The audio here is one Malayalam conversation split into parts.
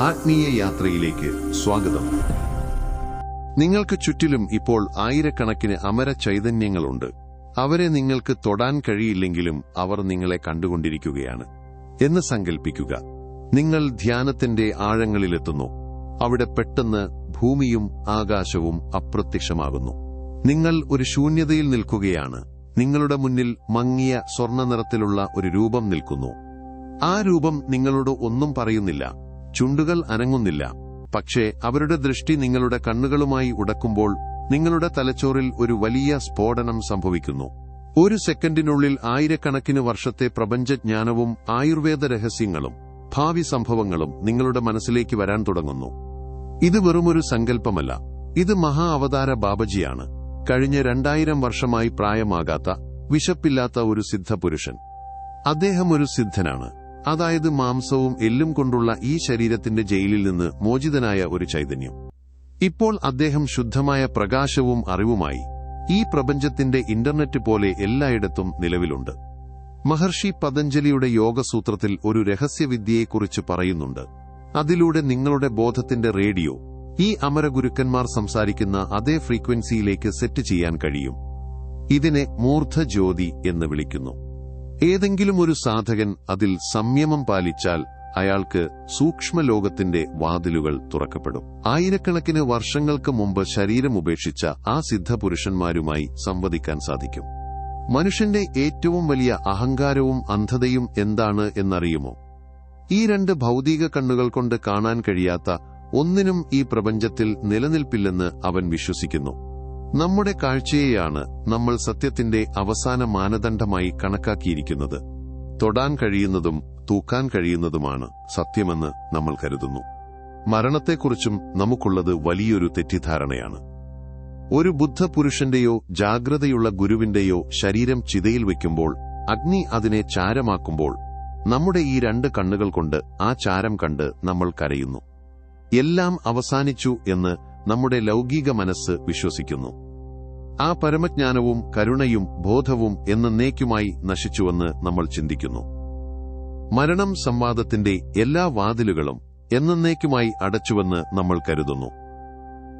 ആത്മീയ യാത്രയിലേക്ക് സ്വാഗതം. നിങ്ങൾക്ക് ചുറ്റിലും ഇപ്പോൾ ആയിരക്കണക്കിന് അമര ചൈതന്യങ്ങളുണ്ട്. അവരെ നിങ്ങൾക്ക് തൊടാൻ കഴിയില്ലെങ്കിലും അവർ നിങ്ങളെ കണ്ടുകൊണ്ടിരിക്കുകയാണ് എന്ന് സങ്കൽപ്പിക്കുക. നിങ്ങൾ ധ്യാനത്തിന്റെ ആഴങ്ങളിലെത്തുന്നു. അവിടെ പെട്ടെന്ന് ഭൂമിയും ആകാശവും അപ്രത്യക്ഷമാകുന്നു. നിങ്ങൾ ഒരു ശൂന്യതയിൽ നിൽക്കുകയാണ്. നിങ്ങളുടെ മുന്നിൽ മങ്ങിയ സ്വർണ്ണ നിറത്തിലുള്ള ഒരു രൂപം നിൽക്കുന്നു. ആ രൂപം നിങ്ങളോട് ഒന്നും പറയുന്നില്ല. ചുണ്ടുകൾ അനങ്ങുന്നില്ല. പക്ഷേ അവരുടെ ദൃഷ്ടി നിങ്ങളുടെ കണ്ണുകളുമായി ഉടക്കുമ്പോൾ നിങ്ങളുടെ തലച്ചോറിൽ ഒരു വലിയ സ്ഫോടനം സംഭവിക്കുന്നു. ഒരു സെക്കൻഡിനുള്ളിൽ ആയിരക്കണക്കിന് വർഷത്തെ പ്രപഞ്ചജ്ഞാനവും ആയുർവേദ രഹസ്യങ്ങളും ഭാവി സംഭവങ്ങളും നിങ്ങളുടെ മനസ്സിലേക്ക് വരാൻ തുടങ്ങുന്നു. ഇത് വെറുമൊരു സങ്കല്പമല്ല. ഇത് മഹാ അവതാര ബാബജിയാണ്. കഴിഞ്ഞ 2000 വർഷമായി പ്രായമാകാത്ത, വിശപ്പില്ലാത്ത ഒരു സിദ്ധപുരുഷൻ. അദ്ദേഹം ഒരു സിദ്ധനാണ്. അതായത് മാംസവും എല്ലും കൊണ്ടുള്ള ഈ ശരീരത്തിന്റെ ജയിലിൽ നിന്ന് മോചിതനായ ഒരു ചൈതന്യം. ഇപ്പോൾ അദ്ദേഹം ശുദ്ധമായ പ്രകാശവും അറിവുമായി ഈ പ്രപഞ്ചത്തിന്റെ ഇന്റർനെറ്റ് പോലെ എല്ലായിടത്തും നിലവിലുണ്ട്. മഹർഷി പതഞ്ജലിയുടെ യോഗസൂത്രത്തിൽ ഒരു രഹസ്യവിദ്യയെക്കുറിച്ച് പറയുന്നുണ്ട്. അതിലൂടെ നിങ്ങളുടെ ബോധത്തിന്റെ റേഡിയോ ഈ അമരഗുരുക്കന്മാർ സംസാരിക്കുന്ന അതേ ഫ്രീക്വൻസിയിലേക്ക് സെറ്റ് ചെയ്യാൻ കഴിയും. ഇതിനെ മൂർധജ്യോതി എന്ന് വിളിക്കുന്നു. ഏതെങ്കിലും ഒരു സാധകൻ അതിൽ സംയമം പാലിച്ചാൽ അയാൾക്ക് സൂക്ഷ്മലോകത്തിന്റെ വാതിലുകൾ തുറക്കപ്പെടും. ആയിരക്കണക്കിന് വർഷങ്ങൾക്ക് മുമ്പ് ശരീരം ഉപേക്ഷിച്ച ആ സിദ്ധപുരുഷന്മാരുമായി സംവദിക്കാൻ സാധിക്കും. മനുഷ്യന്റെ ഏറ്റവും വലിയ അഹങ്കാരവും അന്ധതയും എന്താണ് എന്നറിയുമോ? ഈ 2 ഭൗതിക കണ്ണുകൾ കൊണ്ട് കാണാൻ കഴിയാത്ത ഒന്നിനും ഈ പ്രപഞ്ചത്തിൽ നിലനിൽപ്പില്ലെന്ന് അവൻ വിശ്വസിക്കുന്നു. നമ്മുടെ കാഴ്ചയെയാണ് നമ്മൾ സത്യത്തിന്റെ അവസാന മാനദണ്ഡമായി കണക്കാക്കിയിരിക്കുന്നത്. തൊടാൻ കഴിയുന്നതും തൂക്കാൻ കഴിയുന്നതുമാണ് സത്യമെന്ന് നമ്മൾ കരുതുന്നു. മരണത്തെക്കുറിച്ചും നമുക്കുള്ളത് വലിയൊരു തെറ്റിദ്ധാരണയാണ്. ഒരു ബുദ്ധപുരുഷന്റെയോ ജാഗ്രതയുള്ള ഗുരുവിന്റെയോ ശരീരം ചിതയിൽ വയ്ക്കുമ്പോൾ അഗ്നി അതിനെ ചാരമാക്കുമ്പോൾ നമ്മുടെ ഈ 2 കണ്ണുകൾ കൊണ്ട് ആ ചാരം കണ്ട് നമ്മൾ കരയുന്നു. എല്ലാം അവസാനിച്ചു എന്ന് നമ്മുടെ ലൗകിക മനസ്സ് വിശ്വസിക്കുന്നു. ആ പരമജ്ഞാനവും കരുണയും ബോധവും എന്നേക്കുമായി നശിച്ചുവെന്ന് നമ്മൾ ചിന്തിക്കുന്നു. മരണം സംവാദത്തിന്റെ എല്ലാ വാതിലുകളും എന്നേക്കുമായി അടച്ചുവെന്ന് നമ്മൾ കരുതുന്നു.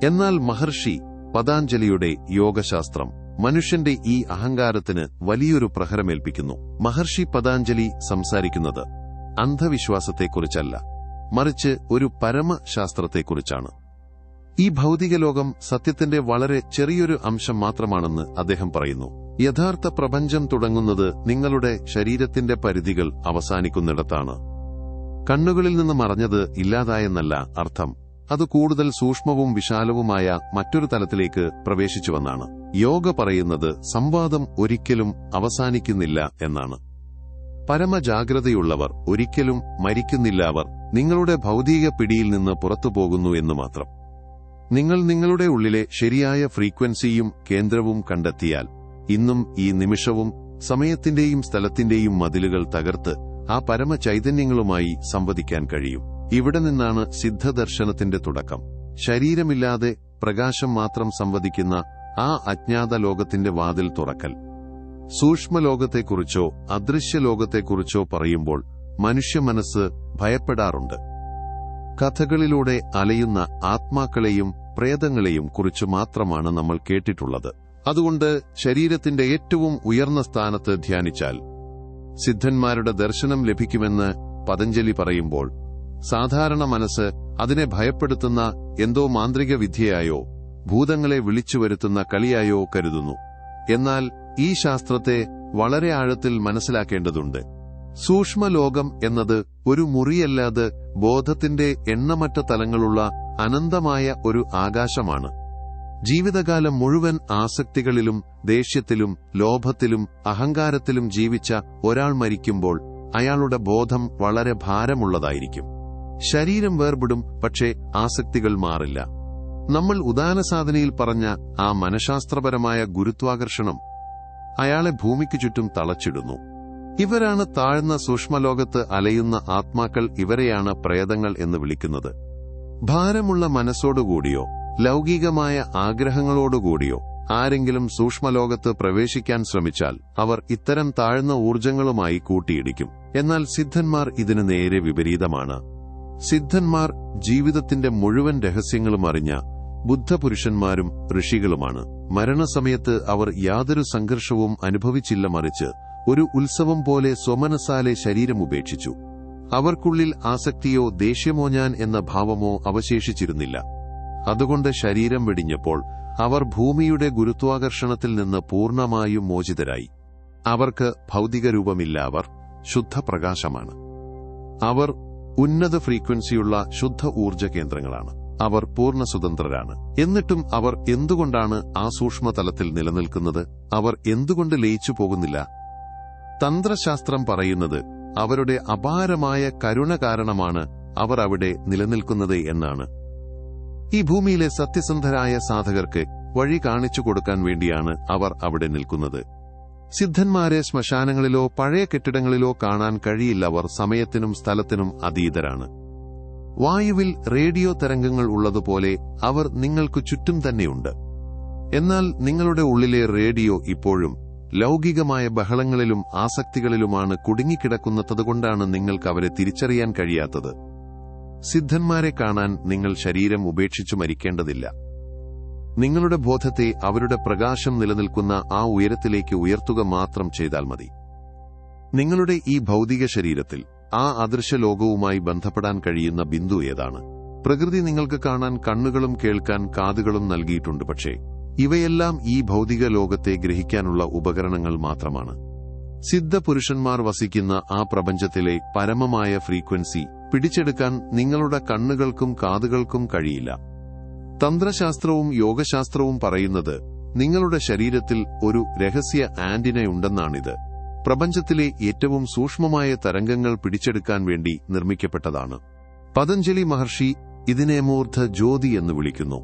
എന്നാൽ മഹർഷി പതഞ്ജലിയുടെ യോഗശാസ്ത്രം മനുഷ്യന്റെ ഈ അഹങ്കാരത്തിന് വലിയൊരു പ്രഹരമേൽപ്പിക്കുന്നു. മഹർഷി പതഞ്ജലി സംസാരിക്കുന്നത് അന്ധവിശ്വാസത്തെക്കുറിച്ചല്ല, മറിച്ച് ഒരു പരമശാസ്ത്രത്തെക്കുറിച്ചാണ്. ഈ ഭൗതിക ലോകം സത്യത്തിന്റെ വളരെ ചെറിയൊരു അംശം മാത്രമാണെന്ന് അദ്ദേഹം പറയുന്നു. യഥാർത്ഥ പ്രപഞ്ചം തുടങ്ങുന്നത് നിങ്ങളുടെ ശരീരത്തിന്റെ പരിധികൾ അവസാനിക്കുന്നിടത്താണ്. കണ്ണുകളിൽ നിന്ന് മറഞ്ഞത് ഇല്ലാതായെന്നല്ല അർത്ഥം. അത് കൂടുതൽ സൂക്ഷ്മവും വിശാലവുമായ മറ്റൊരു തലത്തിലേക്ക് പ്രവേശിച്ചുവെന്നാണ്. യോഗ പറയുന്നത് സംവാദം ഒരിക്കലും അവസാനിക്കുന്നില്ല എന്നാണ്. പരമജാഗ്രതയുള്ളവർ ഒരിക്കലും മരിക്കുന്നില്ല. അവർ നിങ്ങളുടെ ഭൗതിക പിടിയിൽ നിന്ന് പുറത്തുപോകുന്നു എന്ന് മാത്രം. നിങ്ങൾ നിങ്ങളുടെ ഉള്ളിലെ ശരിയായ ഫ്രീക്വൻസിയും കേന്ദ്രവും കണ്ടെത്തിയാൽ ഇന്നും ഈ നിമിഷവും സമയത്തിന്റെയും സ്ഥലത്തിന്റെയും മതിലുകൾ തകർത്ത് ആ പരമചൈതന്യങ്ങളുമായി സംവദിക്കാൻ കഴിയും. ഇവിടെ നിന്നാണ് സിദ്ധദർശനത്തിന്റെ തുടക്കം. ശരീരമില്ലാതെ പ്രകാശം മാത്രം സംവദിക്കുന്ന ആ അജ്ഞാത ലോകത്തിന്റെ വാതിൽ തുറക്കൽ. സൂക്ഷ്മലോകത്തെക്കുറിച്ചോ അദൃശ്യലോകത്തെക്കുറിച്ചോ പറയുമ്പോൾ മനുഷ്യ മനസ്സ് ഭയപ്പെടാറുണ്ട്. കഥകളിലൂടെ അലയുന്ന ആത്മാക്കളെയും പ്രേതങ്ങളെയും കുറിച്ച് മാത്രമാണ് നമ്മൾ കേട്ടിട്ടുള്ളത്. അതുകൊണ്ട് ശരീരത്തിന്റെ ഏറ്റവും ഉയർന്ന സ്ഥാനത്ത് ധ്യാനിച്ചാൽ സിദ്ധന്മാരുടെ ദർശനം ലഭിക്കുമെന്ന് പതഞ്ജലി പറയുമ്പോൾ സാധാരണ മനസ്സ് അതിനെ ഭയപ്പെടുത്തുന്ന എന്തോ മാന്ത്രിക വിദ്യയായോ ഭൂതങ്ങളെ വിളിച്ചുവരുത്തുന്ന കളിയായോ കരുതുന്നു. എന്നാൽ ഈ ശാസ്ത്രത്തെ വളരെ ആഴത്തിൽ മനസ്സിലാക്കേണ്ടതുണ്ട്. സൂക്ഷ്മലോകം എന്നത് ഒരു മുറിയല്ലാതെ ബോധത്തിന്റെ എണ്ണമറ്റ തലങ്ങളുള്ള അനന്തമായ ഒരു ആകാശമാണ്. ജീവിതകാലം മുഴുവൻ ആസക്തികളിലും ദേഷ്യത്തിലും ലോഭത്തിലും അഹങ്കാരത്തിലും ജീവിച്ച ഒരാൾ മരിക്കുമ്പോൾ അയാളുടെ ബോധം വളരെ ഭാരമുള്ളതായിരിക്കും. ശരീരം വേർപെടും, പക്ഷേ ആസക്തികൾ മാറില്ല. നമ്മൾ ഉദാനസാധനയിൽ പറഞ്ഞ ആ മനഃശാസ്ത്രപരമായ ഗുരുത്വാകർഷണം അയാളെ ഭൂമിക്കു ചുറ്റും തളച്ചിടുന്നു. ഇവരാണ് താഴ്ന്ന സൂക്ഷ്മലോകത്ത് അലയുന്ന ആത്മാക്കൾ. ഇവരെയാണ് പ്രേതങ്ങൾ എന്ന് വിളിക്കുന്നത്. ഭാരമുള്ള മനസ്സോടുകൂടിയോ ലൗകികമായ ആഗ്രഹങ്ങളോടുകൂടിയോ ആരെങ്കിലും സൂക്ഷ്മലോകത്ത് പ്രവേശിക്കാൻ ശ്രമിച്ചാൽ അവർ ഇത്തരം താഴ്ന്ന ഊർജ്ജങ്ങളുമായി കൂട്ടിയിടിക്കും. എന്നാൽ സിദ്ധന്മാർ ഇതിന് നേരെ വിപരീതമാണ്. സിദ്ധന്മാർ ജീവിതത്തിന്റെ മുഴുവൻ രഹസ്യങ്ങളും അറിഞ്ഞ ബുദ്ധപുരുഷന്മാരും ഋഷികളുമാണ്. മരണസമയത്ത് അവർ യാതൊരു സംഘർഷവും അനുഭവിച്ചില്ല, മറിച്ച് ഒരു ഉത്സവം പോലെ സ്വമനസാലെ ശരീരം ഉപേക്ഷിച്ചു. അവർക്കുള്ളിൽ ആസക്തിയോ ദേഷ്യമോ ഞാൻ എന്ന ഭാവമോ അവശേഷിച്ചിരുന്നില്ല. അതുകൊണ്ട് ശരീരം വെടിഞ്ഞപ്പോൾ അവർ ഭൂമിയുടെ ഗുരുത്വാകർഷണത്തിൽ നിന്ന് പൂർണ്ണമായും മോചിതരായി. അവർക്ക് ഭൗതിക രൂപമില്ല, അവർ ശുദ്ധപ്രകാശമാണ്. അവർ ഉന്നത ഫ്രീക്വൻസിയുള്ള ശുദ്ധ ഊർജ്ജ കേന്ദ്രങ്ങളാണ്. അവർ പൂർണ്ണ സ്വതന്ത്രരാണ്. എന്നിട്ടും അവർ എന്തുകൊണ്ടാണ് ആ സൂക്ഷ്മതലത്തിൽ നിലനിൽക്കുന്നത്? അവർ എന്തുകൊണ്ട് ലയിച്ചു പോകുന്നില്ല? തന്ത്രശാസ്ത്രം പറയുന്നത് അവരുടെ അപാരമായ കരുണ കാരണമാണ് അവർ അവിടെ നിലനിൽക്കുന്നത് എന്നാണ്. ഈ ഭൂമിയിലെ സത്യസന്ധരായ സാധകർക്ക് വഴി കാണിച്ചു കൊടുക്കാൻ വേണ്ടിയാണ് അവർ അവിടെ നിൽക്കുന്നത്. സിദ്ധന്മാരെ ശ്മശാനങ്ങളിലോ പഴയ കെട്ടിടങ്ങളിലോ കാണാൻ കഴിയില്ല. അവർ സമയത്തിനും സ്ഥലത്തിനും അതീതരാണ്. വായുവിൽ റേഡിയോ തരംഗങ്ങൾ ഉള്ളതുപോലെ അവർ നിങ്ങൾക്ക് ചുറ്റും തന്നെയുണ്ട്. എന്നാൽ നിങ്ങളുടെ ഉള്ളിലെ റേഡിയോ ഇപ്പോഴും ലൗകികമായ ബഹളങ്ങളിലും ആസക്തികളിലുമാണ് കുടുങ്ങിക്കിടക്കുന്നതുകൊണ്ടാണ് നിങ്ങൾക്ക് അവരെ തിരിച്ചറിയാൻ കഴിയാത്തത്. സിദ്ധന്മാരെ കാണാൻ നിങ്ങൾ ശരീരം ഉപേക്ഷിച്ചു മരിക്കേണ്ടതില്ല. നിങ്ങളുടെ ബോധത്തെ അവരുടെ പ്രകാശം നിലനിൽക്കുന്ന ആ ഉയരത്തിലേക്ക് ഉയർത്തുക മാത്രം ചെയ്താൽ മതി. നിങ്ങളുടെ ഈ ഭൗതിക ശരീരത്തിൽ ആ അദൃശ്യ ലോകവുമായി ബന്ധപ്പെടാൻ കഴിയുന്ന ബിന്ദു ഏതാണ്? പ്രകൃതി നിങ്ങൾക്ക് കാണാൻ കണ്ണുകളും കേൾക്കാൻ കാതുകളും നൽകിയിട്ടുണ്ട്. പക്ഷേ ഇവയെല്ലാം ഈ ഭൗതിക ലോകത്തെ ഗ്രഹിക്കാനുള്ള ഉപകരണങ്ങൾ മാത്രമാണ്. സിദ്ധപുരുഷന്മാർ വസിക്കുന്ന ആ പ്രപഞ്ചത്തിലെ പരമമായ ഫ്രീക്വൻസി പിടിച്ചെടുക്കാൻ നിങ്ങളുടെ കണ്ണുകൾക്കും കാതുകൾക്കും കഴിയില്ല. തന്ത്രശാസ്ത്രവും യോഗശാസ്ത്രവും പറയുന്നത് നിങ്ങളുടെ ശരീരത്തിൽ ഒരു രഹസ്യ ആന്റിനയുണ്ടെന്നാണിത്. പ്രപഞ്ചത്തിലെ ഏറ്റവും സൂക്ഷ്മമായ തരംഗങ്ങൾ പിടിച്ചെടുക്കാൻ വേണ്ടി നിർമ്മിക്കപ്പെട്ടതാണ്. പതഞ്ജലി മഹർഷി ഇതിനെ മൂർധ ജ്യോതി എന്ന് വിളിക്കുന്നു.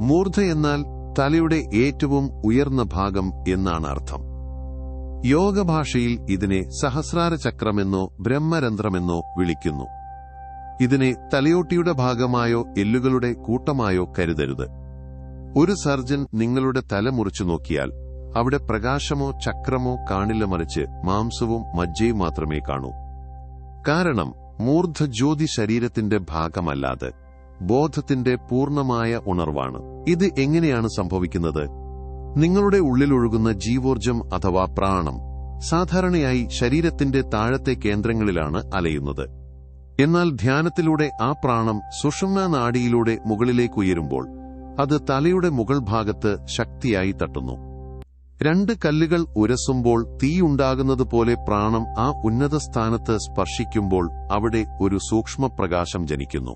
മൂർധ എന്നാൽ തലയുടെ ഏറ്റവും ഉയർന്ന ഭാഗം എന്നാണ് അർത്ഥം. യോഗഭാഷയിൽ ഇതിനെ സഹസ്രാര ചക്രമെന്നോ ബ്രഹ്മരന്ധ്രമെന്നോ വിളിക്കുന്നു. ഇതിനെ തലയോട്ടിയുടെ ഭാഗമായോ എല്ലുകളുടെ കൂട്ടമായോ കരുതരുത്. ഒരു സർജൻ നിങ്ങളുടെ തല മുറിച്ചു നോക്കിയാൽ അവിടെ പ്രകാശമോ ചക്രമോ കാണില്ല, മറിച്ച് മാംസവും മജ്ജയും മാത്രമേ കാണൂ. കാരണം മൂർധജ്യോതി ശരീരത്തിന്റെ ഭാഗമല്ലാതെ ബോധത്തിന്റെ പൂർണ്ണമായ ഉണർവാണ്. ഇത് എങ്ങനെയാണ് സംഭവിക്കുന്നത്? നിങ്ങളുടെ ഉള്ളിലൊഴുകുന്ന ജീവോർജം അഥവാ പ്രാണം സാധാരണയായി ശരീരത്തിന്റെ താഴത്തെ കേന്ദ്രങ്ങളിലാണ് അലയുന്നത്. എന്നാൽ ധ്യാനത്തിലൂടെ ആ പ്രാണം സുഷുമ്ന നാഡിയിലൂടെ മുകളിലേക്കുയരുമ്പോൾ അത് തലയുടെ മുകൾ ഭാഗത്ത് ശക്തിയായി തട്ടുന്നു. രണ്ട് കല്ലുകൾ ഉരസുമ്പോൾ തീയുണ്ടാകുന്നതുപോലെ പ്രാണം ആ ഉന്നത സ്ഥാനത്ത് സ്പർശിക്കുമ്പോൾ അവിടെ ഒരു സൂക്ഷ്മപ്രകാശം ജനിക്കുന്നു.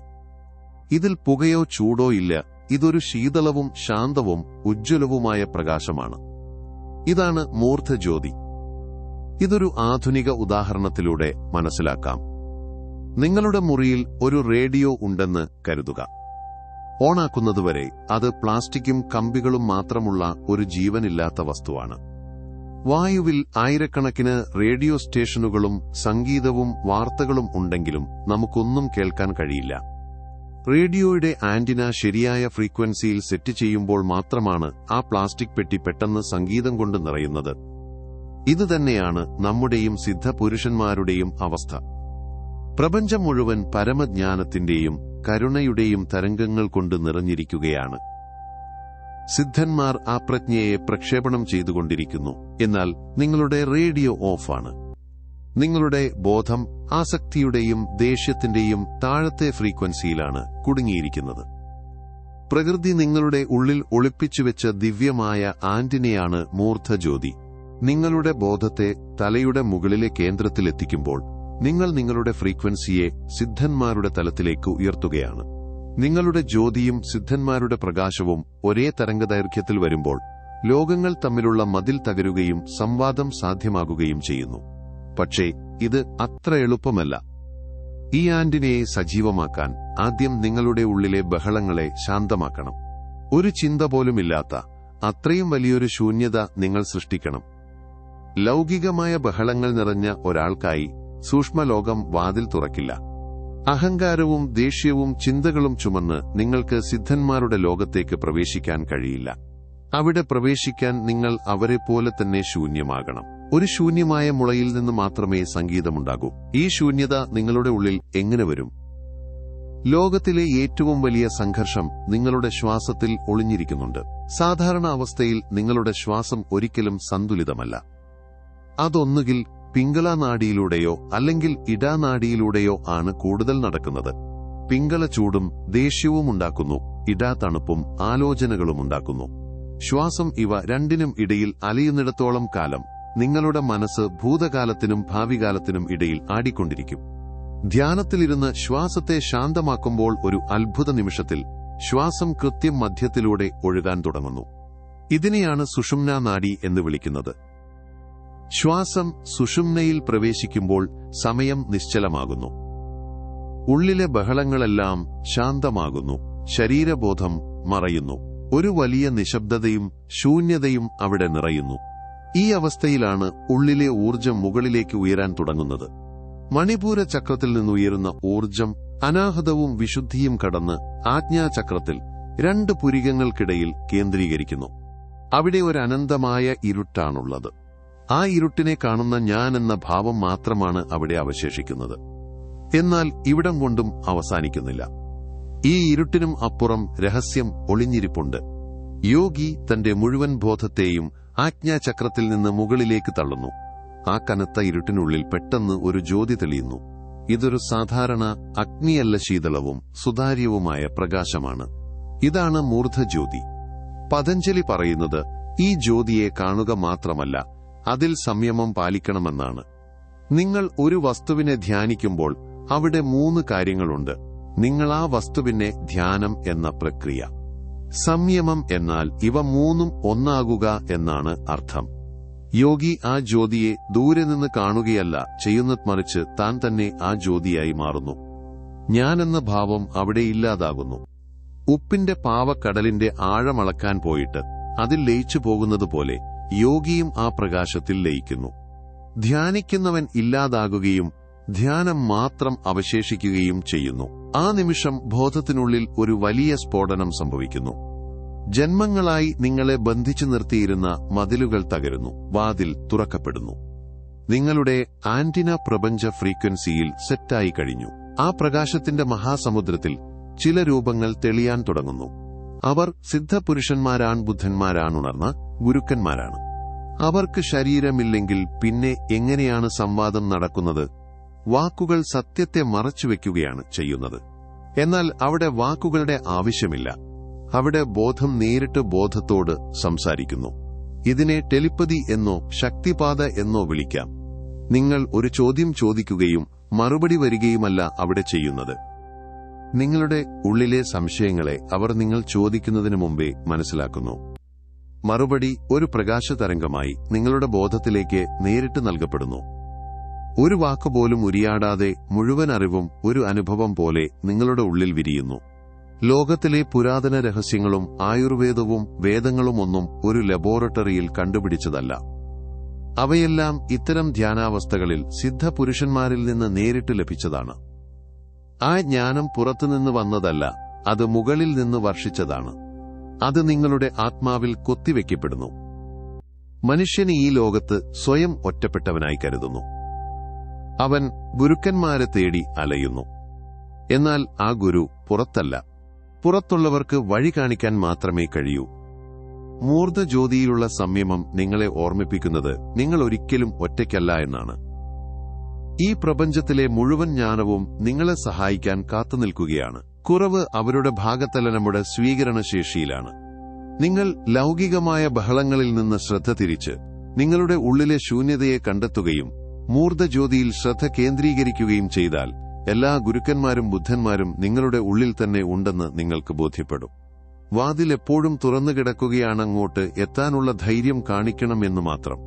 ഇതിൽ പുകയോ ചൂടോ ഇല്ല. ഇതൊരു ശീതളവും ശാന്തവും ഉജ്ജ്വലവുമായ പ്രകാശമാണ്. ഇതാണ് മൂർധജ്യോതി. ഇതൊരു ആധുനിക ഉദാഹരണത്തിലൂടെ മനസ്സിലാക്കാം. നിങ്ങളുടെ മുറിയിൽ ഒരു റേഡിയോ ഉണ്ടെന്ന് കരുതുക. ഓണാക്കുന്നതുവരെ അത് പ്ലാസ്റ്റിക്കും കമ്പികളും മാത്രമുള്ള ഒരു ജീവനില്ലാത്ത വസ്തുവാണ്. വായുവിൽ ആയിരക്കണക്കിന് റേഡിയോ സ്റ്റേഷനുകളും സംഗീതവും വാർത്തകളും ഉണ്ടെങ്കിലും നമുക്കൊന്നും കേൾക്കാൻ കഴിയില്ല. റേഡിയോയുടെ ആന്റിന ശരിയായ ഫ്രീക്വൻസിയിൽ സെറ്റ് ചെയ്യുമ്പോൾ മാത്രമാണ് ആ പ്ലാസ്റ്റിക് പെട്ടി പെട്ടെന്ന് സംഗീതം കൊണ്ട് നിറയുന്നത്. ഇതുതന്നെയാണ് നമ്മുടെയും സിദ്ധപുരുഷന്മാരുടെയും അവസ്ഥ. പ്രപഞ്ചം മുഴുവൻ പരമജ്ഞാനത്തിന്റെയും കരുണയുടെയും തരംഗങ്ങൾ കൊണ്ട് നിറഞ്ഞിരിക്കുകയാണ്. സിദ്ധന്മാർ ആ പ്രജ്ഞയെ പ്രക്ഷേപണം ചെയ്തുകൊണ്ടിരിക്കുന്നു. എന്നാൽ നിങ്ങളുടെ റേഡിയോ ഓഫാണ്. നിങ്ങളുടെ ബോധം ആസക്തിയുടെയും ദേഷ്യത്തിന്റെയും താഴത്തെ ഫ്രീക്വൻസിയിലാണ് കുടുങ്ങിയിരിക്കുന്നത്. പ്രകൃതി നിങ്ങളുടെ ഉള്ളിൽ ഒളിപ്പിച്ചുവെച്ച ദിവ്യമായ ആന്റിനയാണ് മൂർധജ്യോതി. നിങ്ങളുടെ ബോധത്തെ തലയുടെ മുകളിലെ കേന്ദ്രത്തിലെത്തിക്കുമ്പോൾ നിങ്ങൾ നിങ്ങളുടെ ഫ്രീക്വൻസിയെ സിദ്ധന്മാരുടെ തലത്തിലേക്ക് ഉയർത്തുകയാണ്. നിങ്ങളുടെ ജ്യോതിയും സിദ്ധന്മാരുടെ പ്രകാശവും ഒരേ തരംഗദൈർഘ്യത്തിൽ വരുമ്പോൾ ലോകങ്ങൾ തമ്മിലുള്ള മതിൽ തകരുകയും സംവാദം സാധ്യമാകുകയും ചെയ്യുന്നു. പക്ഷേ ഇത് അത്ര എളുപ്പമല്ല. ഈ ആന്റിനയെ സജീവമാക്കാൻ ആദ്യം നിങ്ങളുടെ ഉള്ളിലെ ബഹളങ്ങളെ ശാന്തമാക്കണം. ഒരു ചിന്ത പോലുമില്ലാത്ത അത്രയും വലിയൊരു ശൂന്യത നിങ്ങൾ സൃഷ്ടിക്കണം. ലൗകികമായ ബഹളങ്ങൾ നിറഞ്ഞ ഒരാൾക്കായി സൂക്ഷ്മലോകം വാതിൽ തുറക്കില്ല. അഹങ്കാരവും ദേഷ്യവും ചിന്തകളും ചുമന്ന് നിങ്ങൾക്ക് സിദ്ധന്മാരുടെ ലോകത്തേക്ക് പ്രവേശിക്കാൻ കഴിയില്ല. അവിടെ പ്രവേശിക്കാൻ നിങ്ങൾ അവരെപ്പോലെ തന്നെ ശൂന്യമാകണം. ഒരു ശൂന്യമായ മുളയിൽ നിന്ന് മാത്രമേ സംഗീതമുണ്ടാകൂ. ഈ ശൂന്യത നിങ്ങളുടെ ഉള്ളിൽ എങ്ങനെ വരും? ലോകത്തിലെ ഏറ്റവും വലിയ സംഘർഷം നിങ്ങളുടെ ശ്വാസത്തിൽ ഒളിഞ്ഞിരിക്കുന്നുണ്ട്. സാധാരണ അവസ്ഥയിൽ നിങ്ങളുടെ ശ്വാസം ഒരിക്കലും സന്തുലിതമല്ല. അതൊന്നുകിൽ പിംഗള നാഡിയിലൂടെയോ അല്ലെങ്കിൽ ഇടാനാഡിയിലൂടെയോ ആണ് കൂടുതൽ നടക്കുന്നത്. പിംഗള ചൂടും ദേഷ്യവും ഉണ്ടാക്കുന്നു, ഇടാ തണുപ്പും ആലോചനകളും ഉണ്ടാക്കുന്നു. ശ്വാസം ഇവ രണ്ടിനും ഇടയിൽ അലയുന്നിടത്തോളം കാലം നിങ്ങളുടെ മനസ്സ് ഭൂതകാലത്തിനും ഭാവികാലത്തിനും ഇടയിൽ ആടിക്കൊണ്ടിരിക്കും. ധ്യാനത്തിലിരുന്ന് ശ്വാസത്തെ ശാന്തമാക്കുമ്പോൾ ഒരു അത്ഭുത നിമിഷത്തിൽ ശ്വാസം കൃത്യം മധ്യത്തിലൂടെ ഒഴുകാൻ തുടങ്ങുന്നു. ഇതിനെയാണ് സുഷുമ്നാ നാഡി എന്ന് വിളിക്കുന്നത്. ശ്വാസം സുഷുമ്നയിൽ പ്രവേശിക്കുമ്പോൾ സമയം നിശ്ചലമാകുന്നു. ഉള്ളിലെ ബഹളങ്ങളെല്ലാം ശാന്തമാകുന്നു. ശരീരബോധം മറയുന്നു. ഒരു വലിയ നിശബ്ദതയും ശൂന്യതയും അവിടെ നിറയുന്നു. ഈ അവസ്ഥയിലാണ് ഉള്ളിലെ ഊർജം മുകളിലേക്ക് ഉയരാൻ തുടങ്ങുന്നത്. മണിപൂര ചക്രത്തിൽ നിന്നുയരുന്ന ഊർജം അനാഹതവും വിശുദ്ധിയും കടന്ന് ആജ്ഞാചക്രത്തിൽ 2 പുരികങ്ങൾക്കിടയിൽ കേന്ദ്രീകരിക്കുന്നു. അവിടെ ഒരു അനന്തമായ ഇരുട്ടാണുള്ളത്. ആ ഇരുട്ടിനെ കാണുന്ന ഞാൻ എന്ന ഭാവം മാത്രമാണ് അവിടെ അവശേഷിക്കുന്നത്. എന്നാൽ ഇവിടം കൊണ്ടും അവസാനിക്കുന്നില്ല. ഈ ഇരുട്ടിനും അപ്പുറം രഹസ്യം ഒളിഞ്ഞിരിപ്പുണ്ട്. യോഗി തന്റെ മുഴുവൻ ബോധത്തെയും ആജ്ഞാചക്രത്തിൽ നിന്ന് മുകളിലേക്ക് തള്ളുന്നു. ആ കനത്ത ഇരുട്ടിനുള്ളിൽ പെട്ടെന്ന് ഒരു ജ്യോതി തെളിയുന്നു. ഇതൊരു സാധാരണ അഗ്നിയല്ല, ശീതളവും സുതാര്യവുമായ പ്രകാശമാണ്. ഇതാണ് മൂർധജ്യോതി. പതഞ്ജലി പറയുന്നത് ഈ ജ്യോതിയെ കാണുക മാത്രമല്ല, അതിൽ സംയമം പാലിക്കണമെന്നാണ്. നിങ്ങൾ ഒരു വസ്തുവിനെ ധ്യാനിക്കുമ്പോൾ അവിടെ 3 കാര്യങ്ങളുണ്ട്. നിങ്ങൾ ആ വസ്തുവിനെ ധ്യാനം എന്ന പ്രക്രിയ. സംയമം എന്നാൽ ഇവ 3ഉം ഒന്നാകുക എന്നാണ് അർത്ഥം. യോഗി ആ ജ്യോതിയെ ദൂരെ നിന്ന് കാണുകയല്ല ചെയ്യുന്നത്, മറിച്ച് താൻ തന്നെ ആ ജ്യോതിയായി മാറുന്നു. ഞാനെന്ന ഭാവം അവിടെ ഇല്ലാതാകുന്നു. ഉപ്പിന്റെ പാവക്കടലിന്റെ ആഴമളക്കാൻ പോയിട്ട് അതിൽ ലയിച്ചു പോകുന്നതുപോലെ യോഗിയും ആ പ്രകാശത്തിൽ ലയിക്കുന്നു. ധ്യാനിക്കുന്നവൻ ഇല്ലാതാകുകയും ധ്യാനം മാത്രം അവശേഷിക്കുകയും ചെയ്യുന്നു. ആ നിമിഷം ബോധത്തിനുള്ളിൽ ഒരു വലിയ സ്ഫോടനം സംഭവിക്കുന്നു. ജന്മങ്ങളായി നിങ്ങളെ ബന്ധിച്ചു നിർത്തിയിരുന്ന മതിലുകൾ തകരുന്നു. വാതിൽ തുറക്കപ്പെടുന്നു. നിങ്ങളുടെ ആന്റിന പ്രപഞ്ച ഫ്രീക്വൻസിയിൽ സെറ്റായി കഴിഞ്ഞു. ആ പ്രകാശത്തിന്റെ മഹാസമുദ്രത്തിൽ ചില രൂപങ്ങൾ തെളിയാൻ തുടങ്ങുന്നു. അവർ സിദ്ധപുരുഷന്മാരാണ്, ബുദ്ധന്മാരാണുണർന്ന ഗുരുക്കന്മാരാണ്. അവർക്ക് ശരീരമില്ലെങ്കിൽ പിന്നെ എങ്ങനെയാണ് സംവാദം നടക്കുന്നത്? വാക്കുകൾ സത്യത്തെ മറച്ചുവെക്കുകയാണ് ചെയ്യുന്നത്. എന്നാൽ അവിടെ വാക്കുകളുടെ ആവശ്യമില്ല. അവിടെ ബോധം നേരിട്ട് ബോധത്തോട് സംസാരിക്കുന്നു. ഇതിനെ ടെലിപ്പതി എന്നോ ശക്തിപാത എന്നോ വിളിക്കാം. നിങ്ങൾ ഒരു ചോദ്യം ചോദിക്കുകയും മറുപടി വരികയുമല്ല അവിടെ ചെയ്യുന്നത്. നിങ്ങളുടെ ഉള്ളിലെ സംശയങ്ങളെ അവർ നിങ്ങൾ ചോദിക്കുന്നതിന് മുമ്പേ മനസ്സിലാക്കുന്നു. മറുപടി ഒരു പ്രകാശതരംഗമായി നിങ്ങളുടെ ബോധത്തിലേക്ക് നേരിട്ട് നൽകപ്പെടുന്നു. ഒരു വാക്കുപോലും ഉരിയാടാതെ മുഴുവൻ അറിവും ഒരു അനുഭവം പോലെ നിങ്ങളുടെ ഉള്ളിൽ വിരിയുന്നു. ലോകത്തിലെ പുരാതന രഹസ്യങ്ങളും ആയുർവേദവും വേദങ്ങളുമൊന്നും ഒരു ലബോറട്ടറിയിൽ കണ്ടുപിടിച്ചതല്ല. അവയെല്ലാം ഇത്തരം ധ്യാനാവസ്ഥകളിൽ സിദ്ധപുരുഷന്മാരിൽ നിന്ന് നേരിട്ട് ലഭിച്ചതാണ്. ആ ജ്ഞാനം പുറത്തുനിന്ന് വന്നതല്ല, അത് മുകളിൽ നിന്ന് വർഷിച്ചതാണ്. അത് നിങ്ങളുടെ ആത്മാവിൽ കൊത്തിവെക്കപ്പെടുന്നു. മനുഷ്യൻ ഈ ലോകത്ത് സ്വയം ഒറ്റപ്പെട്ടവനായി കരുതുന്നു. അവൻ ഗുരുക്കന്മാരെ തേടി അലയുന്നു. എന്നാൽ ആ ഗുരു പുറത്തല്ല. പുറത്തുള്ളവർക്ക് വഴി കാണിക്കാൻ മാത്രമേ കഴിയൂ. മൂർധജ്യോതിയിലുള്ള സംയമം നിങ്ങളെ ഓർമ്മിപ്പിക്കുന്നത് നിങ്ങൾ ഒരിക്കലും ഒറ്റയ്ക്കല്ല എന്നാണ്. ഈ പ്രപഞ്ചത്തിലെ മുഴുവൻ ജ്ഞാനവും നിങ്ങളെ സഹായിക്കാൻ കാത്തുനിൽക്കുകയാണ്. കുറവ് അവരുടെ ഭാഗത്തല്ല, നമ്മുടെ സ്വീകരണശേഷിയിലാണ്. നിങ്ങൾ ലൗകികമായ ബഹളങ്ങളിൽ നിന്ന് ശ്രദ്ധ തിരിച്ച് നിങ്ങളുടെ ഉള്ളിലെ ശൂന്യതയെ കണ്ടെത്തുകയും മൂർധജ്യോതിയിൽ ശ്രദ്ധ കേന്ദ്രീകരിക്കുകയും ചെയ്താൽ എല്ലാ ഗുരുക്കന്മാരും ബുദ്ധന്മാരും നിങ്ങളുടെ ഉള്ളിൽ തന്നെ ഉണ്ടെന്ന് നിങ്ങൾക്ക് ബോധ്യപ്പെടും. വാതിൽ എപ്പോഴും തുറന്നുകിടക്കുകയാണ്, അങ്ങോട്ട് എത്താനുള്ള ധൈര്യം കാണിക്കണമെന്ന് മാത്രം.